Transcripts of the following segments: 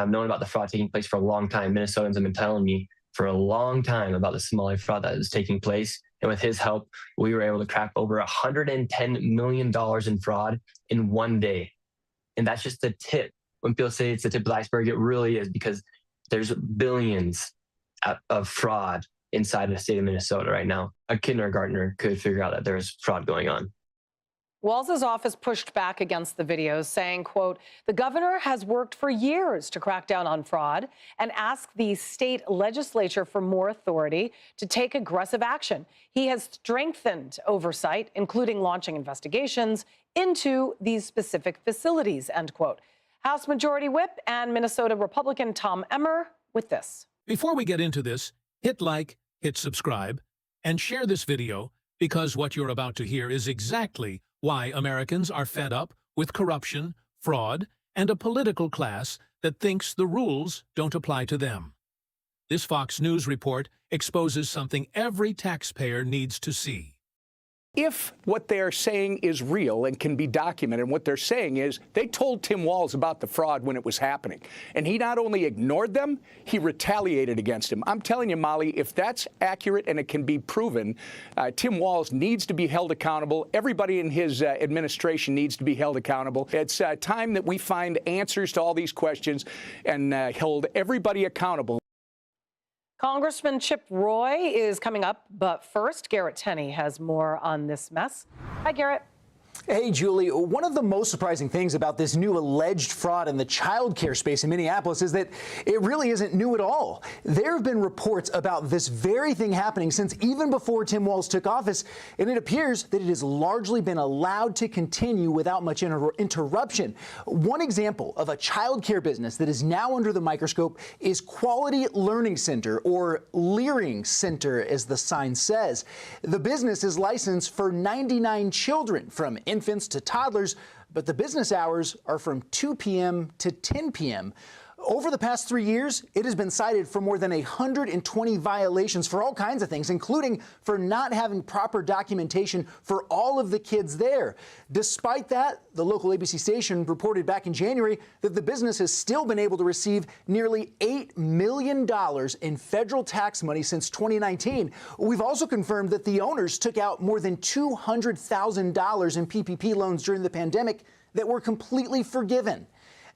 I've known about the fraud taking place for a long time. Minnesotans have been telling me for a long time about the Somali fraud that is taking place. And with his help, we were able to crack over $110 million in fraud in one day. And that's just the tip. When people say it's the tip of the iceberg, it really is, because there's billions of fraud inside the state of Minnesota right now. A kindergartner could figure out that there's fraud going on. Walz's office pushed back against the videos, saying, quote, the governor has worked for years to crack down on fraud and asked the state legislature for more authority to take aggressive action. He has strengthened oversight, including launching investigations into these specific facilities, end quote. House Majority Whip and Minnesota Republican Tom Emmer with this. Before we get into this, hit like, hit subscribe, and share this video, because what you're about to hear is exactly why Americans are fed up with corruption, fraud, and a political class that thinks the rules don't apply to them. This Fox News report exposes something every taxpayer needs to see. If what they're saying is real and can be documented, and what they're saying is they told Tim Walz about the fraud when it was happening, and he not only ignored them, he retaliated against him. I'm telling you, Molly, if that's accurate and it can be proven, Tim Walz needs to be held accountable. Everybody in his administration needs to be held accountable. It's time that we find answers to all these questions and hold everybody accountable. Congressman Chip Roy is coming up, but first, Garrett Tenney has more on this mess. Hi, Garrett. Hey, Julie. One of the most surprising things about this new alleged fraud in the childcare space in Minneapolis is that it really isn't new at all. There have been reports about this very thing happening since even before Tim Walz took office, and it appears that it has largely been allowed to continue without much interruption. One example of a childcare business that is now under the microscope is Quality Learning Center, or Leering Center, as the sign says. The business is licensed for 99 children, from infants to toddlers, but the business hours are from 2 p.m. to 10 p.m. Over the past 3 years, it has been cited for more than 120 violations for all kinds of things, including for not having proper documentation for all of the kids there. Despite that, the local ABC station reported back in January that the business has still been able to receive nearly $8 million in federal tax money since 2019. We've also confirmed that the owners took out more than $200,000 in PPP loans during the pandemic that were completely forgiven.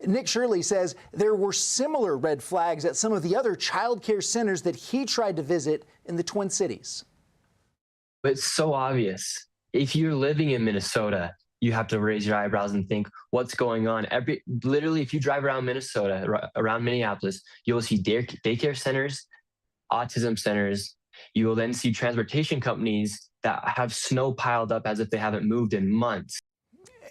Nick Shirley says there were similar red flags at some of the other child care centers that he tried to visit in the Twin Cities. But it's so obvious. If you're living in Minnesota, you have to raise your eyebrows and think, what's going on? Literally, if you drive around Minnesota, around Minneapolis, you'll see daycare centers, autism centers. You will then see transportation companies that have snow piled up as if they haven't moved in months.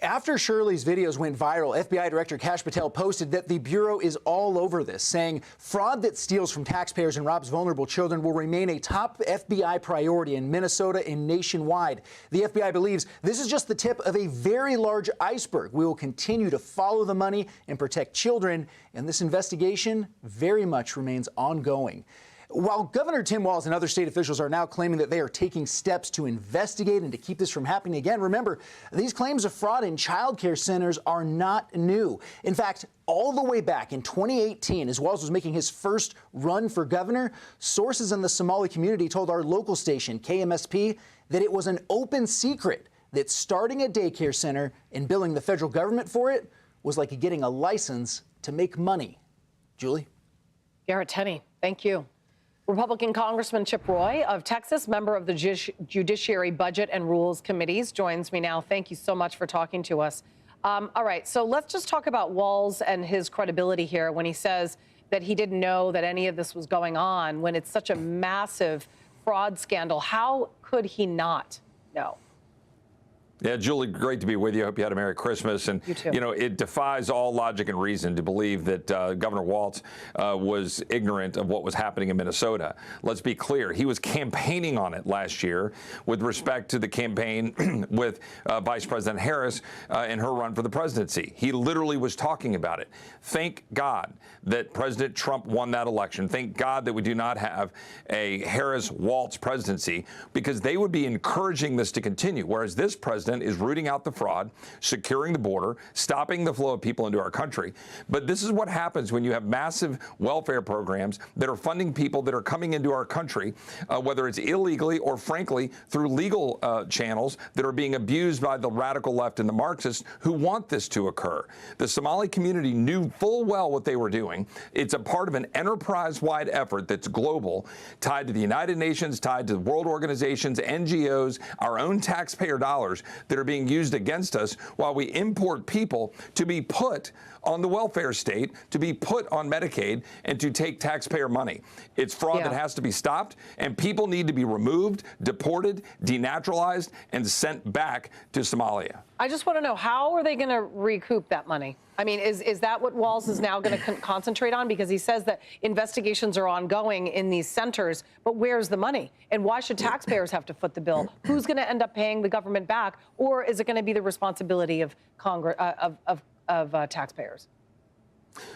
After Shirley's videos went viral, FBI Director Kash Patel posted that the Bureau is all over this, saying fraud that steals from taxpayers and robs vulnerable children will remain a top FBI priority in Minnesota and nationwide. The FBI believes this is just the tip of a very large iceberg. We will continue to follow the money and protect children, and this investigation very much remains ongoing. While Governor Tim Walz and other state officials are now claiming that they are taking steps to investigate and to keep this from happening again, remember, these claims of fraud in child care centers are not new. In fact, all the way back in 2018, as Walz was making his first run for governor, sources in the Somali community told our local station, KMSP, that it was an open secret that starting a daycare center and billing the federal government for it was like getting a license to make money. Julie? Garrett Tenney, thank you. Republican Congressman Chip Roy of Texas, member of the Judiciary Budget and Rules Committees, joins me now. Thank you so much for talking to us. All right, so let's just talk about Walz and his credibility here when he says that he didn't know that any of this was going on when it's such a massive fraud scandal. How could he not know? Yeah, Julie, great to be with you. I hope you had a Merry Christmas. And, you too. You know, it defies all logic and reason to believe that Governor Walz was ignorant of what was happening in Minnesota. Let's be clear. He was campaigning on it last year with respect to the campaign with Vice President Harris in her run for the presidency. He literally was talking about it. Thank God that President Trump won that election. Thank God that we do not have a Harris-Walz presidency, because they would be encouraging this to continue, whereas this president president is rooting out the fraud, securing the border, stopping the flow of people into our country. But this is what happens when you have massive welfare programs that are funding people that are coming into our country, whether it's illegally or, frankly, through legal channels that are being abused by the radical left and the Marxists who want this to occur. The Somali community knew full well what they were doing. It's a part of an enterprise-wide effort that's global, tied to the United Nations, tied to the world organizations, NGOs, our own taxpayer dollars that are being used against us while we import people to be put on the welfare state, to be put on Medicaid, and to take taxpayer money. It's fraud that has to be stopped, and people need to be removed, deported, denaturalized, and sent back to Somalia. I just want to know, how are they going to recoup that money? I mean, is that what Walz is now going to concentrate on? Because he says that investigations are ongoing in these centers, but where's the money? And why should taxpayers have to foot the bill? Who's going to end up paying the government back? Or is it going to be the responsibility of Congress, of taxpayers?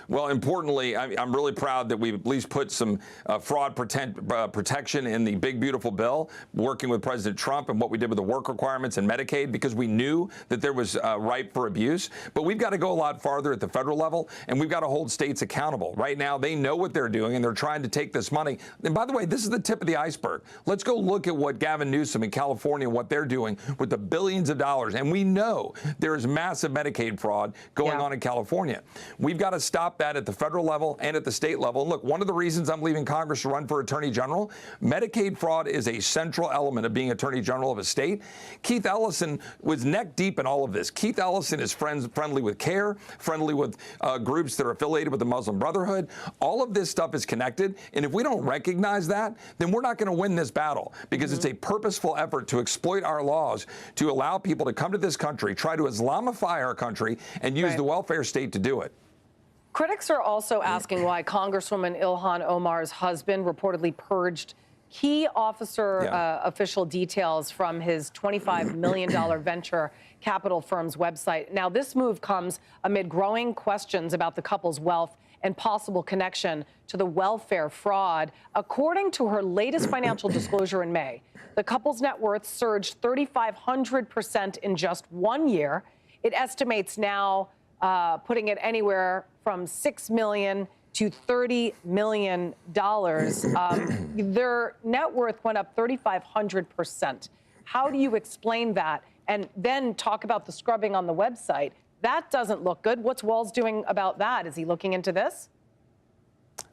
Well, importantly, I'm really proud that we've at least put some fraud protection in the big, beautiful bill, working with President Trump and what we did with the work requirements and Medicaid, because we knew that there was ripe for abuse. But we've got to go a lot farther at the federal level, and we've got to hold states accountable. Right now, they know what they're doing, and they're trying to take this money. And by the way, this is the tip of the iceberg. Let's go look at what Gavin Newsom in California, what they're doing with the billions of dollars. And we know there is massive Medicaid fraud going on in California. We've got to stop that at the federal level and at the state level. And look, one of the reasons I'm leaving Congress to run for Attorney General, Medicaid fraud is a central element of being Attorney General of a state. Keith Ellison was neck deep in all of this. Keith Ellison is friendly with CARE, friendly with groups that are affiliated with the Muslim Brotherhood. All of this stuff is connected. And if we don't recognize that, then we're not going to win this battle, because it's a purposeful effort to exploit our laws, to allow people to come to this country, try to Islamify our country, and use the welfare state to do it. Critics are also asking why Congresswoman Ilhan Omar's husband reportedly purged key officer official details from his $25 million venture capital firm's website. Now, this move comes amid growing questions about the couple's wealth and possible connection to the welfare fraud. According to her latest financial disclosure in May, the couple's net worth surged 3,500% in just 1 year. It estimates now putting it anywhere from $6 million to $30 million. Their net worth went up 3,500%. How do you explain that? And then talk about the scrubbing on the website. That doesn't look good. What's Walz doing about that? Is he looking into this?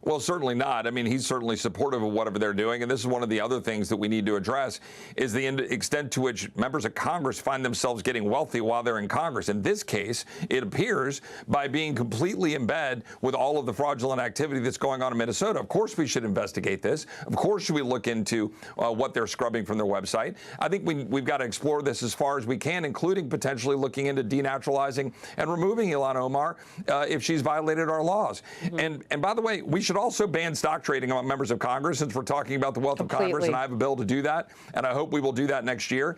Well, certainly not. I mean, he's certainly supportive of whatever they're doing. And this is one of the other things that we need to address, is the extent to which members of Congress find themselves getting wealthy while they're in Congress. In this case, it appears by being completely in bed with all of the fraudulent activity that's going on in Minnesota. Of course, we should investigate this. Of course, should we look into what they're scrubbing from their website. I think we've got to explore this as far as we can, including potentially looking into denaturalizing and removing Ilhan Omar if she's violated our laws. And by the way, we should also ban stock trading among members of Congress, since we're talking about the wealth of Congress, and I have a bill to do that, and I hope we will do that next year.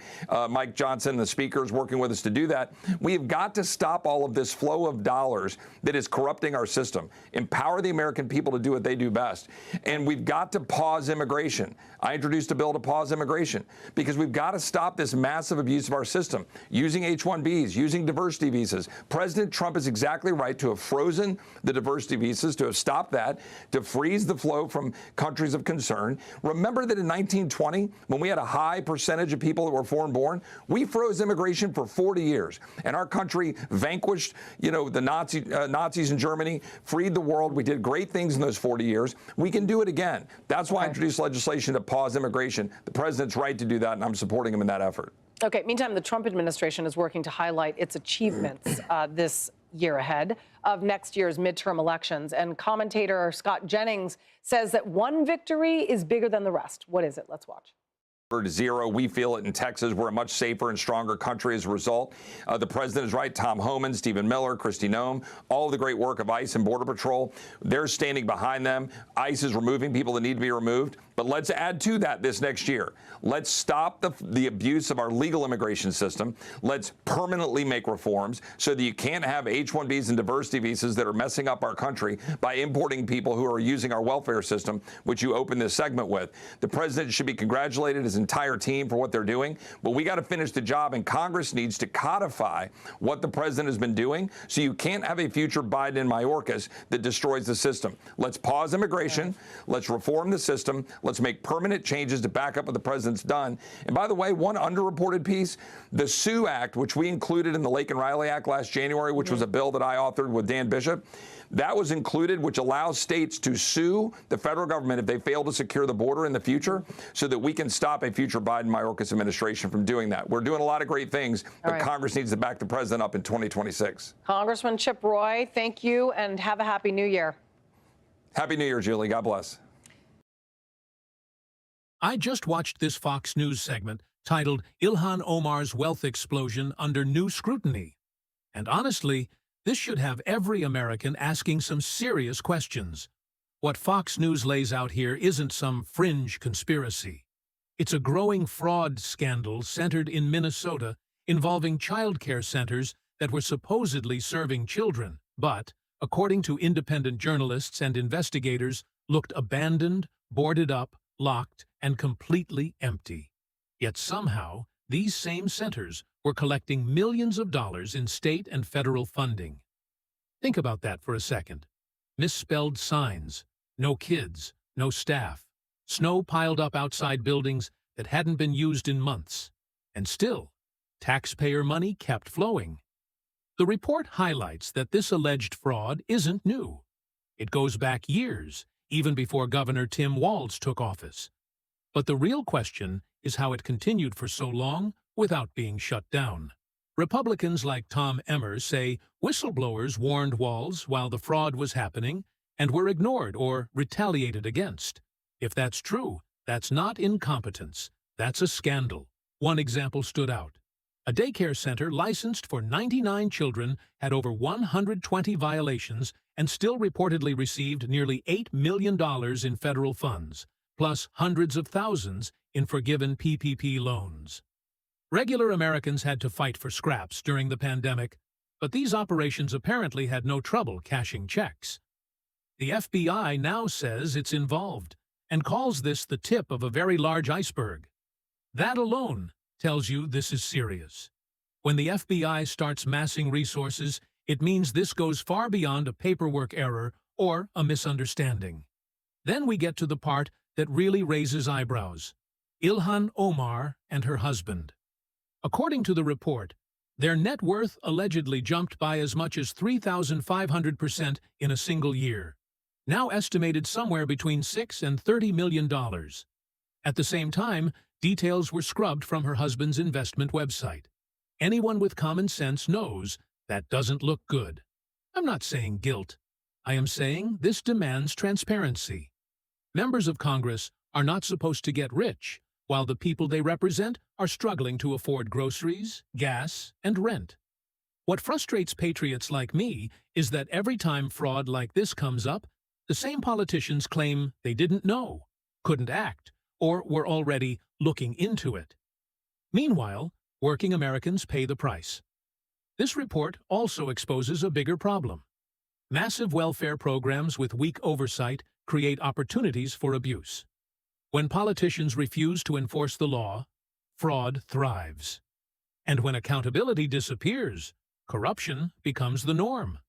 Mike Johnson, the Speaker, is working with us to do that. We have got to stop all of this flow of dollars that is corrupting our system, empower the American people to do what they do best, and we've got to pause immigration. I introduced a bill to pause immigration because we've got to stop this massive abuse of our system, using H-1Bs, using diversity visas. President Trump is exactly right to have frozen the diversity visas, to have stopped that, to freeze the flow from countries of concern. Remember that in 1920, when we had a high percentage of people that were foreign-born, we froze immigration for 40 years. And our country vanquished, the Nazis in Germany, freed the world. We did great things in those 40 years. We can do it again. That's why I introduced legislation to pause immigration. The president's right to do that, and I'm supporting him in that effort. Okay. Meantime, the Trump administration is working to highlight its achievements this year ahead of next year's midterm elections. And commentator Scott Jennings says that one victory is bigger than the rest. What is it? Let's watch. To zero. We feel it in Texas. We're a much safer and stronger country as a result. The president is right. Tom Homan, Stephen Miller, Kristi Noem, all of the great work of ICE and Border Patrol, they're standing behind them. ICE is removing people that need to be removed. But let's add to that this next year. Let's stop the abuse of our legal immigration system. Let's permanently make reforms so that you can't have H-1Bs and diversity visas that are messing up our country by importing people who are using our welfare system, which you opened this segment with. The president should be congratulated. His entire team for what they're doing, but we got to finish the job, and Congress needs to codify what the president has been doing, so you can't have a future Biden in Mayorkas that destroys the system. Let's pause immigration. Let's reform the system. Let's make permanent changes to back up what the president's done. And by the way, one underreported piece, the SUE Act, which we included in the Lake and Riley Act last January, which was a bill that I authored with Dan Bishop, that was included, which allows states to sue the federal government if they fail to secure the border in the future, so that we can stop a future Biden-Mayorkas administration from doing that. We're doing a lot of great things, but Congress needs to back the president up in 2026. Congressman Chip Roy, thank you, and have a happy New Year. Happy New Year, Julie. God bless. I just watched this Fox News segment titled Ilhan Omar's Wealth Explosion Under New Scrutiny. And honestly, this should have every American asking some serious questions. What Fox News lays out here isn't some fringe conspiracy. It's a growing fraud scandal centered in Minnesota involving childcare centers that were supposedly serving children, but, according to independent journalists and investigators, looked abandoned, boarded up, locked, and completely empty. Yet somehow, these same centers were collecting millions of dollars in state and federal funding. Think about that for a second. Misspelled signs, no kids, no staff, snow piled up outside buildings that hadn't been used in months. And still, taxpayer money kept flowing. The report highlights that this alleged fraud isn't new. It goes back years, even before Governor Tim Walz took office. But the real question is how it continued for so long without being shut down. Republicans like Tom Emmer say whistleblowers warned Walz while the fraud was happening and were ignored or retaliated against. If that's true, that's not incompetence. That's a scandal. One example stood out. A daycare center licensed for 99 children had over 120 violations and still reportedly received nearly $8 million in federal funds, plus hundreds of thousands in forgiven PPP loans. Regular Americans had to fight for scraps during the pandemic, but these operations apparently had no trouble cashing checks. The FBI now says it's involved and calls this the tip of a very large iceberg. That alone tells you this is serious. When the FBI starts massing resources, it means this goes far beyond a paperwork error or a misunderstanding. Then we get to the part that really raises eyebrows. Ilhan Omar and her husband. According to the report, their net worth allegedly jumped by as much as 3,500% in a single year, now estimated somewhere between $6 and $30 million. At the same time, details were scrubbed from her husband's investment website. Anyone with common sense knows that doesn't look good. I'm not saying guilt. I am saying this demands transparency. Members of Congress are not supposed to get rich, while the people they represent are struggling to afford groceries, gas, and rent. What frustrates patriots like me is that every time fraud like this comes up, the same politicians claim they didn't know, couldn't act, or were already looking into it. Meanwhile, working Americans pay the price. This report also exposes a bigger problem. Massive welfare programs with weak oversight create opportunities for abuse. When politicians refuse to enforce the law, fraud thrives. And when accountability disappears, corruption becomes the norm.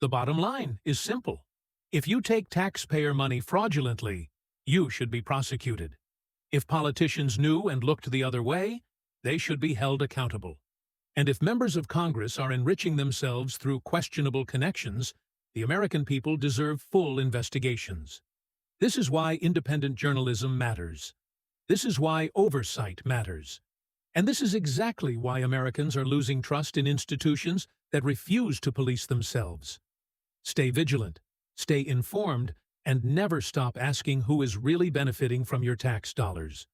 The bottom line is simple. If you take taxpayer money fraudulently, you should be prosecuted. If politicians knew and looked the other way, they should be held accountable. And if members of Congress are enriching themselves through questionable connections, the American people deserve full investigations. This is why independent journalism matters. This is why oversight matters. And this is exactly why Americans are losing trust in institutions that refuse to police themselves. Stay vigilant, stay informed, and never stop asking who is really benefiting from your tax dollars.